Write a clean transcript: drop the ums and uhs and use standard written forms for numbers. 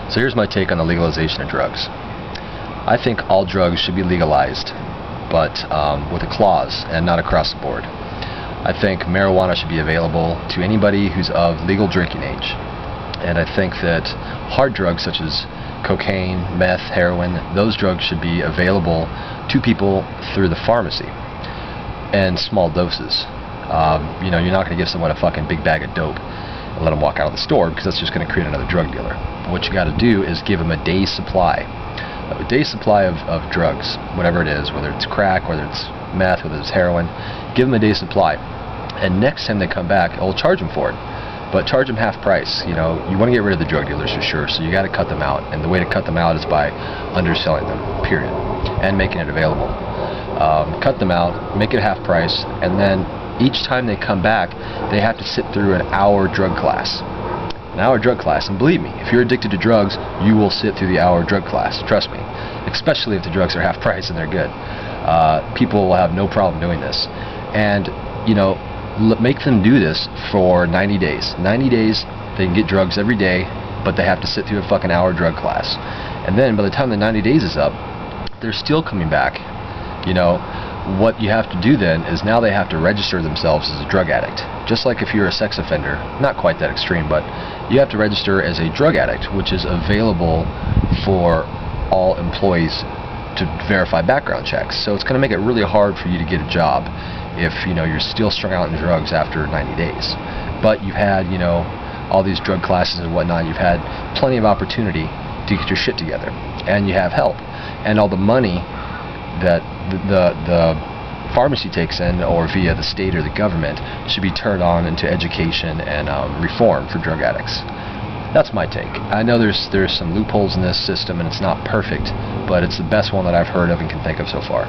So here's my take on the legalization of drugs. I think all drugs should be legalized, but with a clause and not across the board. I think marijuana should be available to anybody who's of legal drinking age. And I think that hard drugs such as cocaine, meth, heroin, those drugs should be available to people through the pharmacy in small doses. You know, you're not going to give someone a fucking big bag of dope and let them walk out of the store, because that's just going to create another drug dealer. What you got to do is give them a day's supply. A day's supply of drugs, whatever it is, whether it's crack, whether it's meth, whether it's heroin. Give them a day's supply. And next time they come back, I'll charge them for it. But charge them half price. You know, you want to get rid of the drug dealers for sure, so you got to cut them out. And the way to cut them out is by underselling them, period, and making it available. Cut them out, make it half price, and then each time they come back, they have to sit through an hour drug class. An hour drug class, and believe me, if you're addicted to drugs, you will sit through the hour drug class. Trust me, especially if the drugs are half price and they're good. People will have no problem doing this, and you know, make them do this for 90 days. 90 days, they can get drugs every day, but they have to sit through a fucking hour drug class. And then by the time the 90 days is up, they're still coming back. You know, what you have to do then is now they have to register themselves as a drug addict. Just like if you're a sex offender, not quite that extreme, but you have to register as a drug addict, which is available for all employees to verify background checks. So it's going to make it really hard for you to get a job if, you know, you're still strung out in drugs after 90 days. But you've had, you know, all these drug classes and whatnot. You've had plenty of opportunity to get your shit together, and you have help, and all the money that the pharmacy takes in, or via the state or the government, should be turned on into education and reform for drug addicts. That's my take. I know there's some loopholes in this system, and it's not perfect, but it's the best one that I've heard of and can think of so far.